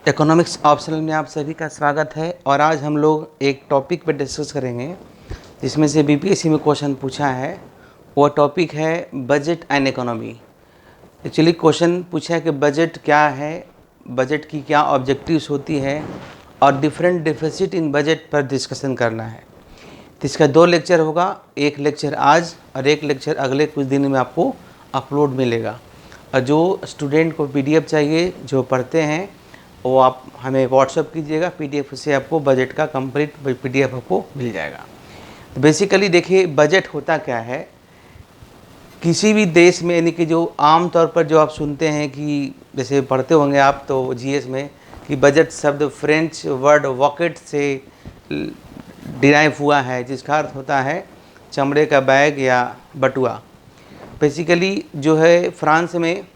Economics optional में आप सभी का स्वागत है। और आज हम लोग एक टॉपिक पर डिस्कस करेंगे जिसमें से बीपीएससी में क्वेश्चन पूछा है। वो टॉपिक है budget and economy. Actually question पूछा है कि बजट क्या है, बजट की क्या ऑब्जेक्टिव्स होती है और डिफरेंट डेफिसिट इन बजट पर डिस्कशन करना है। तो इसका 2 लेक्चर होगा, एक लेक्चर आज और एक लेक्चर अगले कुछ दिन में आपको अपलोड मिलेगा। और जो स्टूडेंट को पीडीएफ चाहिए, जो पढ़ते हैं, वो आप हमें व्हाट्सअप कीजिएगा, पीडीएफ से आपको बजट का कंप्लीट पीडीएफ आपको मिल जाएगा। तो बेसिकली देखिए, बजट होता क्या है किसी भी देश में, यानी कि जो आम तौर पर जो आप सुनते हैं कि जैसे पढ़ते होंगे आप तो जीएस में कि बजट शब्द फ्रेंच वर्ड वॉकेट से डिराइव हुआ है, जिसका अर्थ होता है चमड़े का बैग या बटुआ। बेसिकली जो है फ्रांस में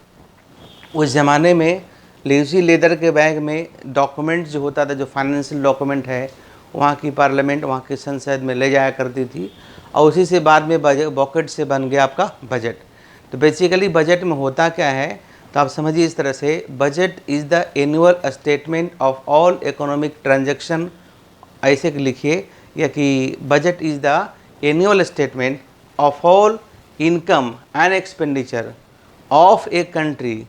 उस ज़माने में लेज़ी लेदर के बैग में डॉक्यूमेंट जो होता था, जो फाइनेंशियल डॉक्यूमेंट है, वहाँ की पार्लियामेंट, वहाँ की संसद में ले जाया करती थी और उसी से बाद में पॉकेट से बन गया आपका बजट। तो बेसिकली बजट में होता क्या है, तो आप समझिए इस तरह से, budget is the annual statement of all economic transaction. ऐसे लिखिए, या कि budget is the annual statement of all income and expenditure of a country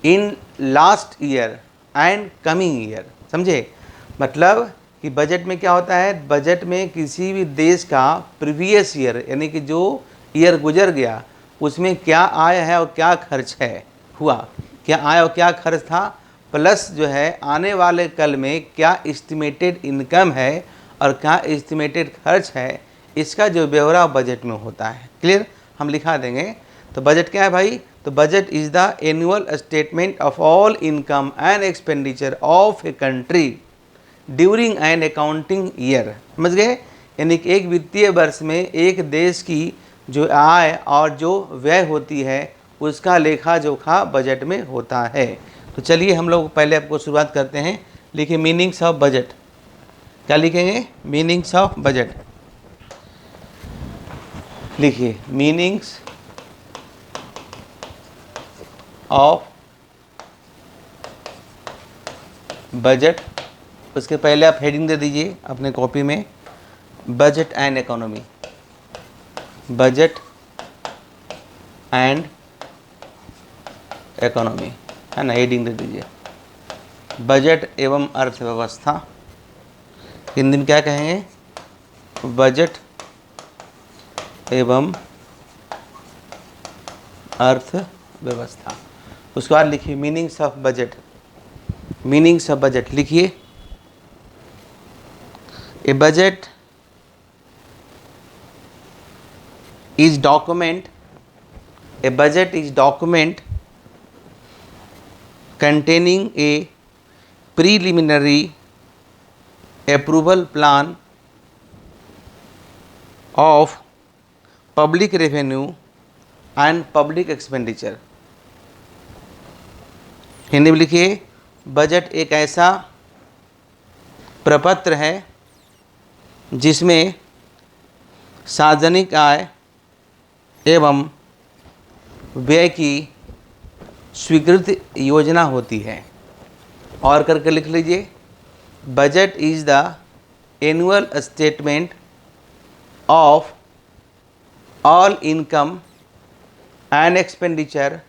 in last year and coming year. समझे? मतलब कि बजट में क्या होता है, बजट में किसी भी देश का प्रीवियस ईयर, यानी कि जो ईयर गुजर गया उसमें क्या आय है और क्या खर्च है हुआ, क्या आय और क्या खर्च था, प्लस जो है आने वाले कल में क्या एस्टिमेटेड इनकम है और क्या एस्टिमेटेड खर्च है, इसका जो ब्यौरा बजट में होता है। क्लियर? हम लिखा देंगे। तो बजट क्या है भाई? तो budget is the annual statement of all income and expenditure of a country during an accounting year. समझ गए? यानी कि एक वित्तीय वर्ष में एक देश की जो आय और जो व्यय होती है उसका लेखा जोखा बजट में होता है। तो चलिए हम लोग पहले आपको शुरुआत करते हैं। लिखिए मीनिंग्स ऑफ बजट। क्या लिखेंगे? Meanings of budget. लिखिए मीनिंग्स ऑफ बजट। उसके पहले आप हेडिंग दे दीजिए अपने कॉपी में, budget and economy. Budget and economy, है ना? हेडिंग दे दीजिए बजट एवं अर्थव्यवस्था। हिंदी में क्या कहेंगे? बजट एवं अर्थव्यवस्था। उसके बाद लिखिए meanings of budget. Meanings of budget लिखिए, ए budget is document, a budget is document containing a preliminary approval plan of public revenue and public expenditure। Hindi में लिखिए, बजट एक ऐसा प्रपत्र है जिसमें सार्वजनिक आय एवं व्यय की स्वीकृत योजना होती है। और करके लिख लीजिए, budget is the annual statement of all income and expenditure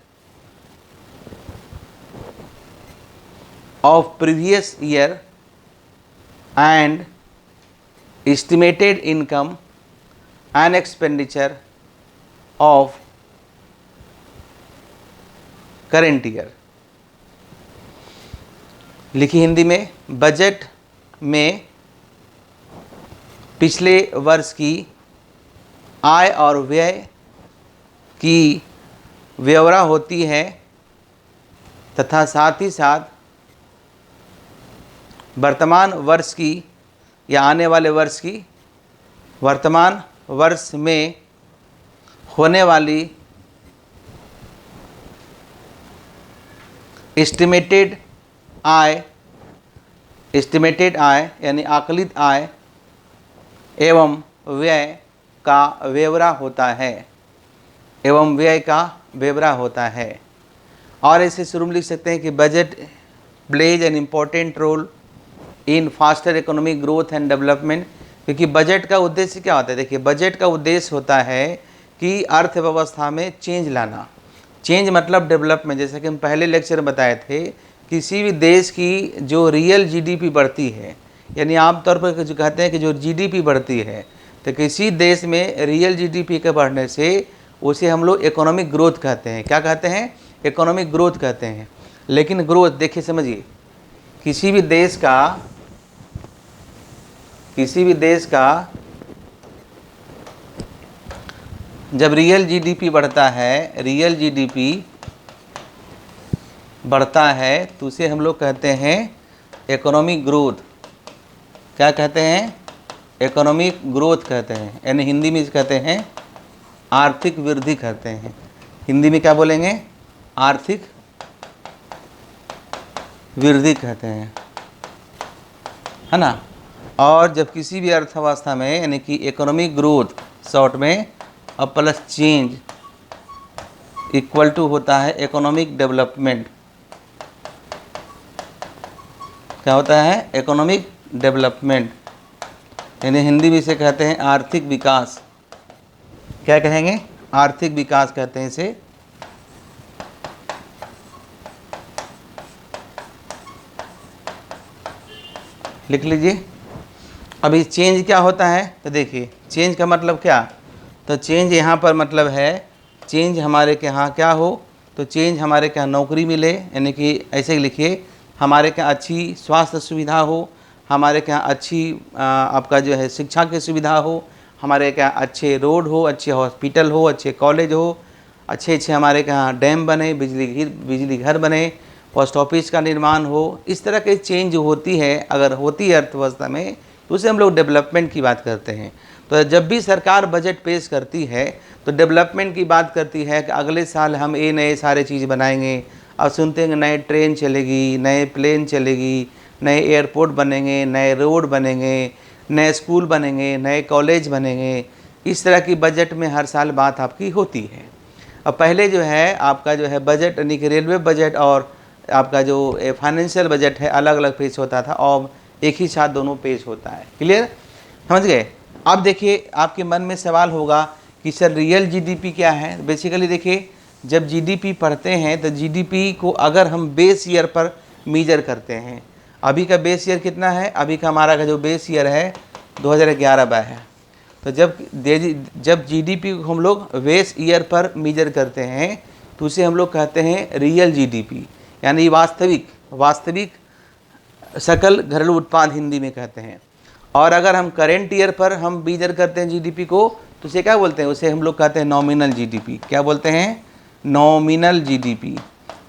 of previous year and estimated income and expenditure of current year. लिखिए हिंदी में, बजट में पिछले वर्ष की आय और व्यय की ब्यौरा होती है तथा साथ ही साथ वर्तमान वर्ष की या आने वाले वर्ष की, वर्तमान वर्ष में होने वाली एस्टिमेटेड आय यानी आकलित आय एवं व्यय का ब्यौरा होता है, और ऐसे शुरू में लिख सकते हैं कि budget plays an important role in faster economic growth and development. क्योंकि बजट का उद्देश्य क्या होता है, देखिए बजट का उद्देश्य होता है कि अर्थव्यवस्था में चेंज लाना। चेंज मतलब डेवलपमेंट। जैसे कि हम पहले लेक्चर में बताए थे, किसी भी देश की जो रियल जीडीपी बढ़ती है, यानी आमतौर पर जो कहते हैं कि जो जीडीपी बढ़ती है, तो किसी देश में रियल जीडीपी के बढ़ने से उसे हम लोग इकोनॉमिक ग्रोथ कहते हैं। क्या कहते हैं? इकोनॉमिक ग्रोथ कहते हैं। लेकिन ग्रोथ देखिए समझिए, किसी भी देश का जब रियल जीडीपी बढ़ता है, रियल जीडीपी बढ़ता है, तो उसे हम लोग कहते हैं इकोनॉमिक ग्रोथ। क्या कहते हैं? इकोनॉमिक ग्रोथ कहते हैं, यानी हिंदी में कहते हैं आर्थिक वृद्धि कहते हैं। हिंदी में क्या बोलेंगे? आर्थिक वृद्धि कहते हैं, है ना। और जब किसी भी अर्थव्यवस्था में, यानी कि इकोनॉमिक ग्रोथ शॉर्ट में और प्लस चेंज इक्वल टू होता है इकोनॉमिक डेवलपमेंट। क्या होता है? इकोनॉमिक डेवलपमेंट, यानी हिंदी में इसे कहते हैं आर्थिक विकास। क्या कहेंगे? आर्थिक विकास कहते हैं इसे। लिख लीजिए। अभी चेंज क्या होता है, तो देखिए चेंज का मतलब क्या, तो चेंज यहाँ पर मतलब है चेंज हमारे के यहाँ क्या हो, तो चेंज हमारे के यहाँ नौकरी मिले, यानी कि ऐसे ही लिखिए, हमारे के यहाँ अच्छी स्वास्थ्य सुविधा हो, हमारे के यहाँ अच्छी आपका जो है शिक्षा की सुविधा हो, हमारे के यहाँ अच्छे रोड हो, अच्छे हॉस्पिटल हो, अच्छे कॉलेज हो, अच्छे हमारे के यहाँ डैम बने, बिजली घर बने, पोस्ट ऑफिस का निर्माण हो। इस तरह के चेंज जो होती है, अगर होती है अर्थव्यवस्था में, तो उसे हम लोग डेवलपमेंट की बात करते हैं। तो जब भी सरकार बजट पेश करती है तो डेवलपमेंट की बात करती है कि अगले साल हम ये नए सारे चीज़ बनाएंगे। अब सुनते हैं नए ट्रेन चलेगी, नए प्लेन चलेगी, नए एयरपोर्ट बनेंगे, नए रोड बनेंगे, नए स्कूल बनेंगे, नए कॉलेज बनेंगे। इस तरह की बजट में हर साल बात आपकी होती है। अब पहले जो है आपका जो है बजट, यानी कि रेलवे बजट और आपका जो फाइनेंशियल बजट है, अलग अलग पेश होता था, और एक ही साथ दोनों पेश होता है। क्लियर? समझ गए? अब देखिए आपके मन में सवाल होगा कि सर रियल जीडीपी क्या है। बेसिकली देखिए, जब जीडीपी पढ़ते हैं तो जीडीपी को अगर हम बेस ईयर पर मेजर करते हैं, अभी का बेस ईयर कितना है, अभी का हमारा का जो बेस ईयर है 2011 है। तो जब जीडीपी को हम लोग बेस ईयर पर मेजर करते हैं तो उसे हम लोग कहते हैं रियल जीडीपी, यानी वास्तविक सकल घरेलू उत्पाद हिंदी में कहते हैं। और अगर हम करेंट ईयर पर हम मेजर करते हैं जीडीपी को, तो उसे क्या बोलते हैं? उसे हम लोग कहते हैं नॉमिनल जीडीपी। क्या बोलते हैं? Nominal GDP.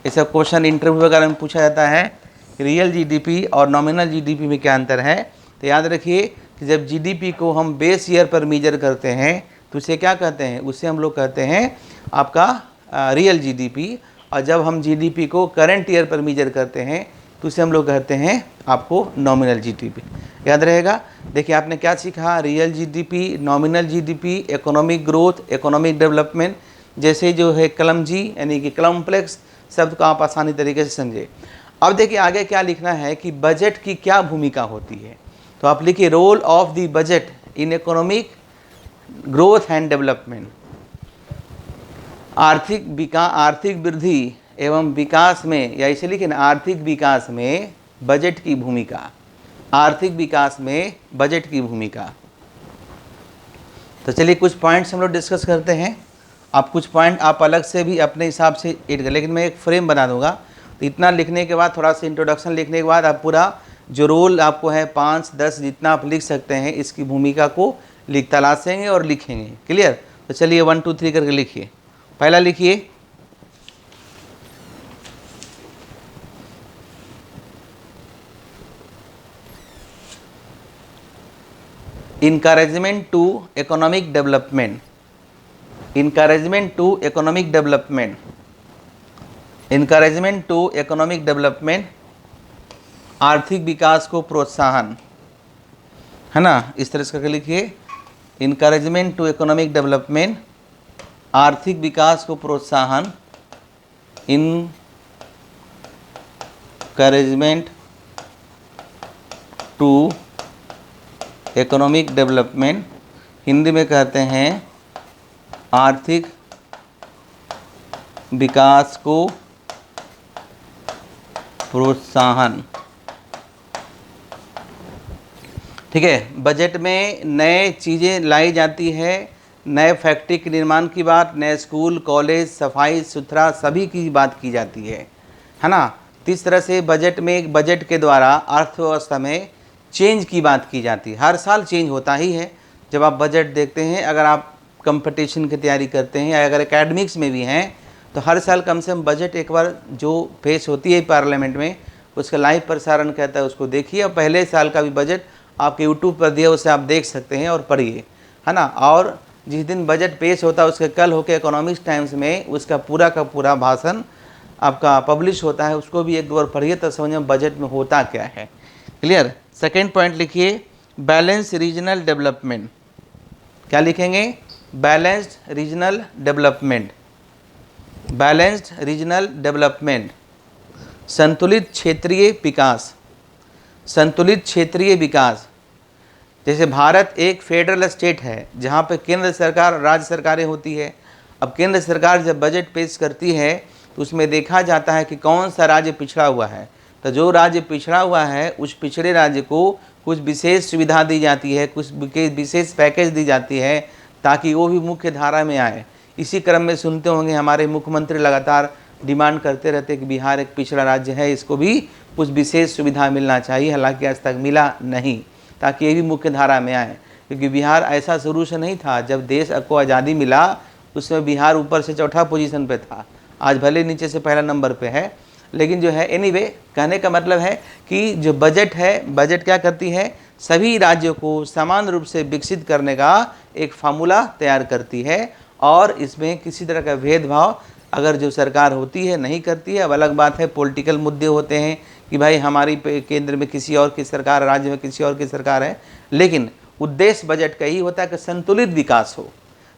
ऐसा क्वेश्चन इंटरव्यू वगैरह में पूछा जाता है, रियल जीडीपी और नॉमिनल जीडीपी में क्या अंतर है। तो याद रखिए कि जब जीडीपी को हम बेस ईयर पर मेजर करते हैं तो उसे क्या कहते हैं? उसे हम लोग कहते हैं आपका रियल जीडीपी। और जब हम जीडीपी को करंट ईयर पर मेजर करते हैं तो उसे हम लोग कहते हैं आपको नॉमिनल जीडीपी। याद रहेगा। देखिए आपने क्या सीखा? Real GDP, nominal GDP, economic growth, economic development, जैसे जो है कलमजी यानी कि कॉम्प्लेक्स शब्द को आप आसानी तरीके से समझे। अब देखिए आगे क्या लिखना है कि बजट की क्या भूमिका होती है। तो आप लिखिए role of the budget in economic growth and development. आर्थिक वृद्धि एवं विकास में, या इसे लिखिए ना, आर्थिक विकास में बजट की भूमिका। आर्थिक विकास में बजट की भूमिका। तो चलिए कुछ पॉइंट्स हम लोग डिस्कस करते हैं। आप कुछ पॉइंट आप अलग से भी अपने हिसाब से ऐड कर, लेकिन मैं एक फ्रेम बना दूंगा। तो इतना लिखने के बाद, थोड़ा सा इंट्रोडक्शन लिखने के बाद, आप पूरा जो रोल आपको है 5-10 जितना आप लिख सकते हैं, इसकी भूमिका को तलाशेंगे और लिखेंगे। क्लियर? तो चलिए 1 2 3 करके लिखिए। पहला लिखिए encouragement to economic development। encouragement to economic development। encouragement to economic development, आर्थिक विकास को प्रोत्साहन, है ना। इस तरह से करके लिखिए encouragement to economic development, आर्थिक विकास को प्रोत्साहन। encouragement to economic development, Hindi में कहते हैं आर्थिक विकास को प्रोत्साहन। ठीक है, बजट में नए चीज़ें लाई जाती है, नए फैक्ट्री के निर्माण की बात, नए स्कूल कॉलेज, सफाई सुथरा सभी की बात की जाती है ना। तो इस तरह से बजट में, एक बजट के द्वारा अर्थव्यवस्था में चेंज की बात की जाती है। हर साल चेंज होता ही है। जब आप बजट देखते हैं, अगर आप कंपटीशन की तैयारी करते हैं या अगर एकेडमिक्स में भी हैं, तो हर साल कम से कम बजट एक बार जो पेश होती है पार्लियामेंट में, उसका लाइव प्रसारण कहता है, उसको देखिए। और पहले साल का भी बजट आपके यूट्यूब पर दिया, उसे आप देख सकते हैं और पढ़िए, है ना। और जिस दिन बजट पेश होता है उसके कल होकर इकोनॉमिक्स टाइम्स में उसका पूरा का पूरा भाषण आपका पब्लिश होता है, उसको भी एक दो बार पढ़िए तो समझ में बजट में होता क्या है। क्लियर। सेकेंड पॉइंट लिखिए, बैलेंस रीजनल डेवलपमेंट। क्या लिखेंगे? Balanced regional development. Balanced regional development, संतुलित क्षेत्रीय विकास। संतुलित क्षेत्रीय विकास, जैसे भारत एक फेडरल स्टेट है जहाँ पे केंद्र सरकार राज्य सरकारें होती है। अब केंद्र सरकार जब बजट पेश करती है तो उसमें देखा जाता है कि कौन सा राज्य पिछड़ा हुआ है। तो जो राज्य पिछड़ा हुआ है उस पिछड़े राज्य को कुछ विशेष सुविधा दी जाती है, कुछ विशेष पैकेज दी जाती है ताकि वो भी मुख्य धारा में आए। इसी क्रम में सुनते होंगे हमारे मुख्यमंत्री लगातार डिमांड करते रहते कि बिहार एक पिछड़ा राज्य है, इसको भी कुछ विशेष सुविधा मिलना चाहिए। हालांकि आज तक मिला नहीं, ताकि ये भी मुख्य धारा में आए। क्योंकि बिहार ऐसा शुरू से नहीं था, जब देश को आज़ादी मिला उसमें बिहार ऊपर से चौथा पोजीशन पे था, आज भले नीचे से पहला नंबर पे है। लेकिन जो है एनीवे, कहने का मतलब है कि जो बजट है, बजट क्या करती है, सभी राज्यों को समान रूप से विकसित करने का एक फार्मूला तैयार करती है। और इसमें किसी तरह का भेदभाव अगर जो सरकार होती है नहीं करती है। अब अलग बात है, पॉलिटिकल मुद्दे होते हैं कि भाई हमारी केंद्र में किसी और की सरकार, राज्य में किसी और की सरकार है, लेकिन उद्देश्य बजट का ही होता है कि संतुलित विकास हो,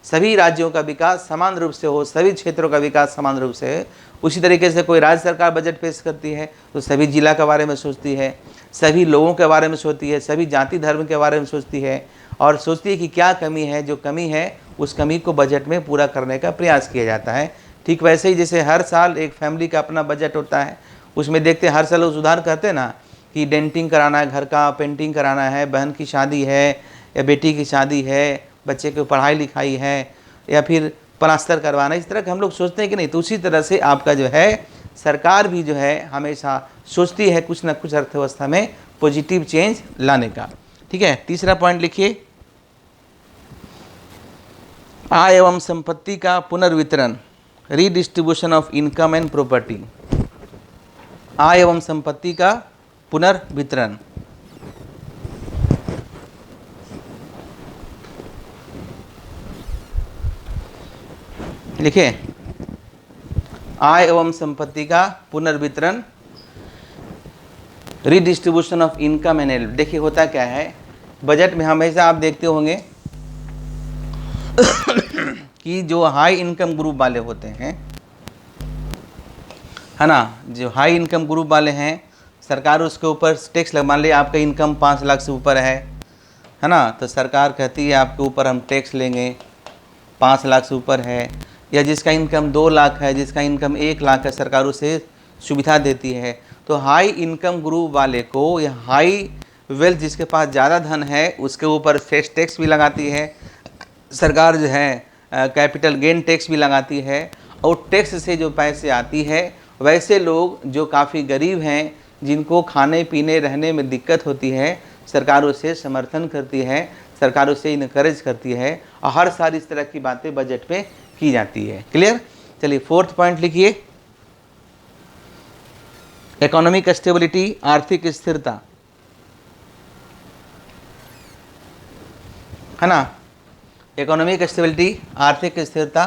सभी राज्यों का विकास समान रूप से हो, सभी क्षेत्रों का विकास समान रूप से है। उसी तरीके से कोई राज्य सरकार बजट पेश करती है तो सभी जिला के बारे में सोचती है, सभी लोगों के बारे में सोचती है, सभी जाति धर्म के बारे में सोचती है और सोचती है कि क्या कमी है, जो कमी है उस कमी को बजट में पूरा करने का प्रयास किया जाता है। ठीक वैसे ही जैसे हर साल एक फैमिली का अपना बजट होता है, उसमें देखते हैं हर साल वो सुधार करते हैं ना, कि डेंटिंग कराना है घर का, पेंटिंग कराना है, बहन की शादी है या बेटी की शादी है, बच्चे की पढ़ाई लिखाई है या फिर प्लास्टर करवाना, इस तरह के हम लोग सोचते हैं कि नहीं। तो उसी तरह से आपका जो है सरकार भी जो है हमेशा सोचती है कुछ ना कुछ अर्थव्यवस्था में पॉजिटिव चेंज लाने का। ठीक है, तीसरा पॉइंट लिखिए, आय एवं संपत्ति का पुनर्वितरण, redistribution of income and property. आय एवं संपत्ति का पुनर्वितरण। लिखे, आय एवं संपत्ति का पुनर्वितरण, redistribution of income and wealth. देखिए होता क्या है, बजट में हमेशा आप देखते होंगे कि जो हाई इनकम ग्रुप वाले होते हैं, है ना, जो हाई इनकम ग्रुप वाले हैं, सरकार उसके ऊपर टैक्स लगा। मान लिया आपका इनकम 5 लाख से ऊपर है ना, तो सरकार कहती है आपके ऊपर हम टैक्स लेंगे, 5 लाख से ऊपर है। या जिसका इनकम 2 लाख है, जिसका इनकम 1 लाख है, सरकार उसे सुविधा देती है। तो हाई इनकम ग्रुप वाले को या हाई वेल्थ जिसके पास ज़्यादा धन है उसके ऊपर फेस टैक्स भी लगाती है सरकार, जो है कैपिटल गेन टैक्स भी लगाती है। और टैक्स से जो पैसे आती है, वैसे लोग जो काफ़ी गरीब हैं, जिनको खाने पीने रहने में दिक्कत होती है, सरकार उसे समर्थन करती है, सरकार उसे इनकरेज करती है। और हर साल इस तरह की बातें बजट पे की जाती है। क्लियर। चलिए फोर्थ पॉइंट लिखिए, इकोनॉमिक स्टेबिलिटी, आर्थिक स्थिरता, है ना। इकोनॉमिक स्टेबिलिटी, आर्थिक स्थिरता।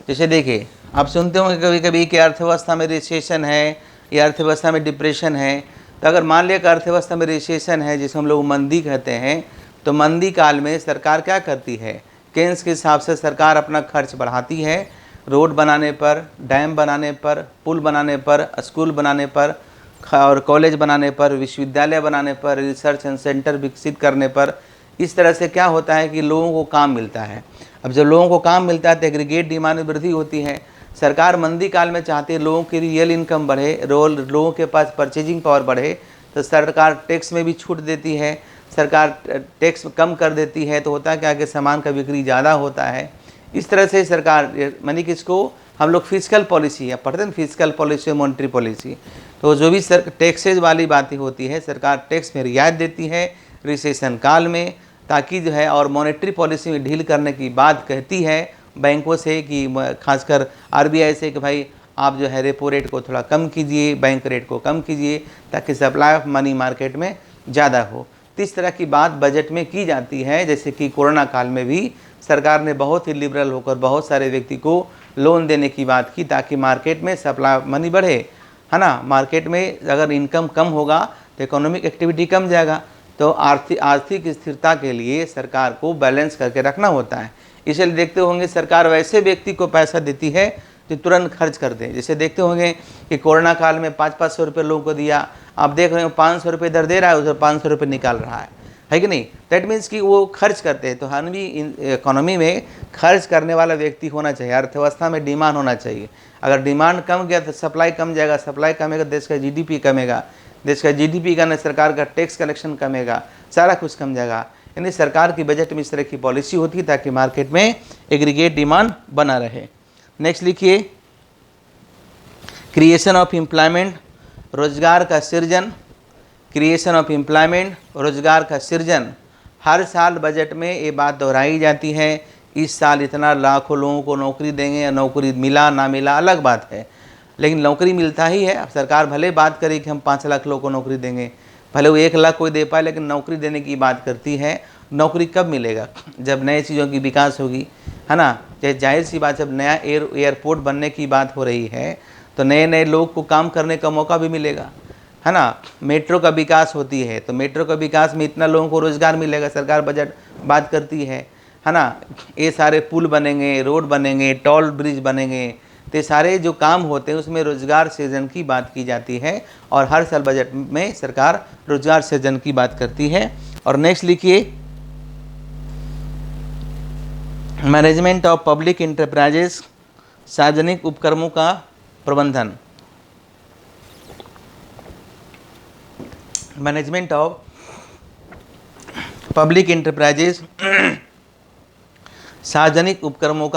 जैसे देखिए, आप सुनते होंगे कभी कभी कि अर्थव्यवस्था में रिसेशन है या अर्थव्यवस्था में डिप्रेशन है। तो अगर मान लिया कि अर्थव्यवस्था में रिसेशन है, जिसे हम लोग मंदी कहते हैं, तो मंदी काल में सरकार क्या करती है, केन्स के हिसाब से सरकार अपना खर्च बढ़ाती है। रोड बनाने पर, डैम बनाने पर, पुल बनाने पर, स्कूल बनाने पर, और कॉलेज बनाने पर, विश्वविद्यालय बनाने पर, रिसर्च सेंटर विकसित करने पर, इस तरह से क्या होता है कि लोगों को काम मिलता है। अब जब लोगों को काम मिलता है तो एग्रीगेट डिमांड में वृद्धि होती है। सरकार मंदी काल में चाहती है लोगों की रियल इनकम बढ़े, लोगों के पास परचेजिंग पावर बढ़े, तो सरकार टैक्स में भी छूट देती है, सरकार टैक्स कम कर देती है, तो होता है क्या कि सामान का बिक्री ज़्यादा होता है। इस तरह से सरकार मानी कि इसको हम लोग फिजिकल पॉलिसी या पढ़ते हैं, फिजिकल पॉलिसी और मॉनेटरी पॉलिसी, तो जो भी टैक्सेज वाली बातें होती है सरकार टैक्स में रियायत देती है रिसेशन काल में, ताकि जो है, और मॉनेटरी पॉलिसी में ढील करने की बात कहती है बैंकों से कि खासकर आरबीआई से कि भाई आप जो है रेपो रेट को थोड़ा कम कीजिए, बैंक रेट को कम कीजिए, ताकि सप्लाई ऑफ मनी मार्केट में ज़्यादा हो। तो इस तरह की बात बजट में की जाती है। जैसे कि कोरोना काल में भी सरकार ने बहुत ही लिबरल होकर बहुत सारे व्यक्ति को लोन देने की बात की, ताकि मार्केट में सप्लाई ऑफ मनी बढ़े, है ना। मार्केट में अगर इनकम कम होगा तो इकोनॉमिक एक्टिविटी कम जाएगा, तो आर्थिक स्थिरता के लिए सरकार को बैलेंस करके रखना होता है। इसलिए देखते होंगे सरकार वैसे व्यक्ति को पैसा देती है जो तुरंत खर्च कर दे। जैसे देखते होंगे कि कोरोना काल में 500-500 रुपये लोगों को दिया, आप देख रहे हो 500 रुपये इधर दे रहा है, उधर 500 रुपये निकाल रहा है कि नहीं। दैट मीन्स कि वो खर्च करते हैं। तो हम भी इकोनॉमी में खर्च करने वाला व्यक्ति होना चाहिए, अर्थव्यवस्था में डिमांड होना चाहिए। अगर डिमांड कम गया तो सप्लाई कम जाएगा, सप्लाई कमेगा देश का जीडीपी कमेगा, देश का जीडीपी का, सरकार का टैक्स कलेक्शन कमेगा, सारा कुछ कम जाएगा। यानी सरकार की बजट में इस तरह की पॉलिसी होती है ताकि मार्केट में एग्रीगेट डिमांड बना रहे। नेक्स्ट लिखिए, क्रिएशन ऑफ एम्प्लॉयमेंट, रोजगार का सृजन। क्रिएशन ऑफ एम्प्लॉयमेंट, रोजगार का सृजन। हर साल बजट में ये बात दोहराई जाती है, इस साल इतना लाखों लोगों को नौकरी देंगे, या नौकरी मिला ना मिला अलग बात है, लेकिन नौकरी मिलता ही है। अब सरकार भले बात करे कि हम 5 लाख लोगों को नौकरी देंगे, भले वो 1 लाख कोई दे पाए, लेकिन नौकरी देने की बात करती है। नौकरी कब मिलेगा? जब नए चीज़ों की विकास होगी, है ना। जैसे जाहिर सी बात, जब नया एयरपोर्ट बनने की बात हो रही है तो नए नए लोग को काम करने का मौका भी मिलेगा, है ना। मेट्रो का विकास होती है तो मेट्रो का विकास में इतना लोगों को रोज़गार मिलेगा, सरकार बजट बात करती है ना। ये सारे पुल बनेंगे, रोड बनेंगे, टोल ब्रिज बनेंगे, तो सारे जो काम होते हैं उसमें रोजगार सृजन की बात की जाती है, और हर साल बजट में सरकार रोजगार सृजन की बात करती है। और नेक्स्ट लिखिए, मैनेजमेंट ऑफ पब्लिक इंटरप्राइजेस, सार्वजनिक उपक्रमों का प्रबंधन। मैनेजमेंट ऑफ पब्लिक इंटरप्राइजेस, सार्वजनिक उपक्रमों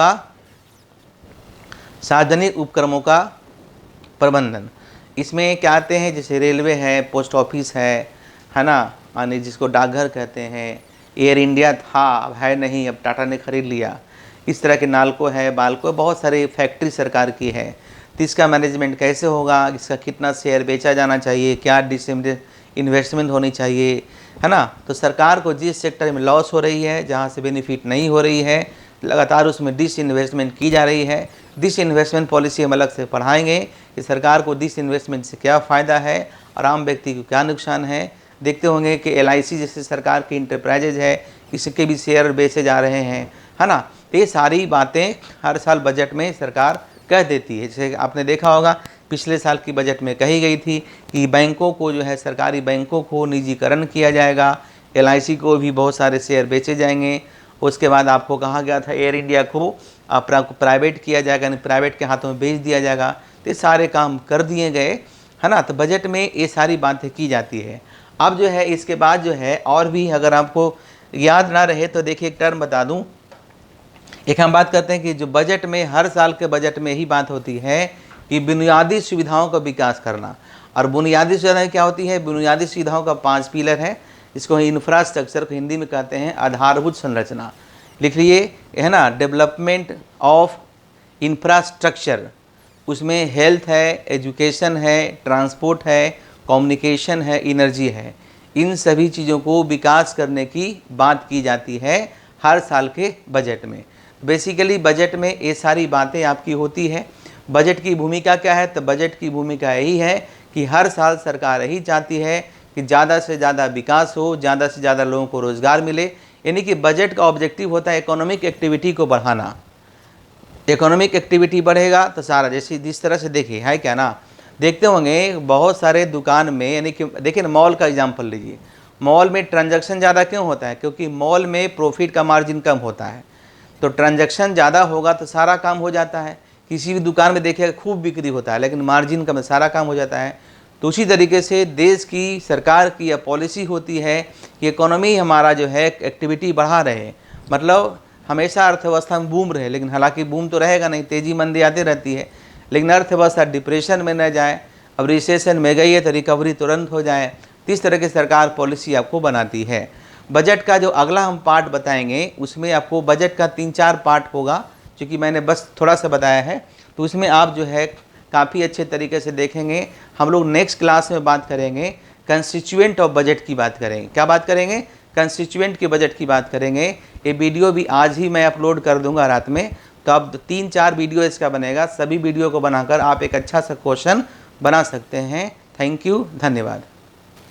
का प्रबंधन। इसमें क्या आते हैं, जैसे रेलवे है, पोस्ट ऑफिस है ना, यानी जिसको डाकघर कहते हैं, एयर इंडिया था अब है नहीं, अब टाटा ने खरीद लिया, इस तरह के नालको है, बालको, बहुत सारे फैक्ट्री सरकार की है। तो इसका मैनेजमेंट कैसे होगा, इसका कितना शेयर बेचा जाना चाहिए, क्या इन्वेस्टमेंट होनी चाहिए, है ना। तो सरकार को जिस सेक्टर में लॉस हो रही है, जहाँ से बेनिफिट नहीं हो रही है, लगातार उसमें डिसइन्वेस्टमेंट की जा रही है। डिसइन्वेस्टमेंट पॉलिसी हम अलग से पढ़ाएंगे कि सरकार को डिसइन्वेस्टमेंट से क्या फ़ायदा है और आम व्यक्ति को क्या नुकसान है। देखते होंगे कि LIC जैसे सरकार की इंटरप्राइजेज है, इसके भी शेयर बेचे जा रहे हैं, है ना। ये सारी बातें हर साल बजट में सरकार कह देती है। जैसे आपने देखा होगा पिछले साल की बजट में कही गई थी कि बैंकों को जो है, सरकारी बैंकों को निजीकरण किया जाएगा, LIC को भी बहुत सारे शेयर बेचे जाएंगे। उसके बाद आपको कहा गया था एयर इंडिया को प्राइवेट किया जाएगा, यानी प्राइवेट के हाथों में बेच दिया जाएगा। तो ये सारे काम कर दिए गए, है ना। तो बजट में ये सारी बातें की जाती है। अब जो है इसके बाद जो है, और भी अगर आपको याद ना रहे तो देखिए एक टर्म बता दूं। एक हम बात करते हैं कि जो बजट में, हर साल के बजट में ही बात होती है कि बुनियादी सुविधाओं का विकास करना। और बुनियादी सुविधाएं क्या होती है? बुनियादी सुविधाओं का 5 पिलर है, इसको इंफ्रास्ट्रक्चर को हिंदी में कहते हैं आधारभूत संरचना। लिख लिए, है ना, डेवलपमेंट ऑफ इंफ्रास्ट्रक्चर। उसमें हेल्थ है, एजुकेशन है, ट्रांसपोर्ट है, कम्युनिकेशन है, एनर्जी है। इन सभी चीज़ों को विकास करने की बात की जाती है हर साल के बजट में। बेसिकली बजट में ये सारी बातें आपकी होती है। बजट की भूमिका क्या है? तो बजट की भूमिका यही है कि हर साल सरकार यही चाहती है कि ज़्यादा से ज़्यादा विकास हो, ज़्यादा से ज़्यादा लोगों को रोज़गार मिले। यानी कि बजट का ऑब्जेक्टिव होता है इकोनॉमिक एक्टिविटी को बढ़ाना। इकोनॉमिक एक्टिविटी बढ़ेगा तो सारा, जैसे जिस तरह से देखिए है क्या ना, देखते होंगे बहुत सारे दुकान में, यानी कि देखिए ना, मॉल का एग्जाम्पल लीजिए। मॉल में ट्रांजैक्शन ज़्यादा क्यों होता है? क्योंकि मॉल में प्रॉफिट का मार्जिन कम होता है, तो ट्रांजैक्शन ज़्यादा होगा तो सारा काम हो जाता है। किसी भी दुकान में देखिएगा खूब बिक्री होता है लेकिन मार्जिन कम, सारा काम हो जाता है। तो उसी तरीके से देश की सरकार की यह पॉलिसी होती है कि इकोनॉमी हमारा जो है एक्टिविटी बढ़ा रहे, मतलब हमेशा अर्थव्यवस्था में बूम रहे। लेकिन हालांकि बूम तो रहेगा नहीं, तेज़ी मंदी आती रहती है, लेकिन अर्थव्यवस्था डिप्रेशन में न जाए। अब रिसेशन में गई है तो रिकवरी तुरंत हो जाए। तो इस तरह की सरकार पॉलिसी आपको बनाती है। बजट का जो अगला हम पार्ट बताएंगे उसमें आपको बजट का 3-4 पार्ट होगा, क्योंकि मैंने बस थोड़ा सा बताया है, तो उसमें आप जो है काफ़ी अच्छे तरीके से देखेंगे। हम लोग नेक्स्ट क्लास में बात करेंगे कंस्टिट्यूएंट ऑफ बजट की बात करेंगे। क्या बात करेंगे? कंस्टिट्यूएंट के बजट की बात करेंगे। ये वीडियो भी आज ही मैं अपलोड कर दूंगा रात में, तो अब 3-4 वीडियो इसका बनेगा। सभी वीडियो को बनाकर आप एक अच्छा सा क्वेश्चन बना सकते हैं। थैंक यू, धन्यवाद।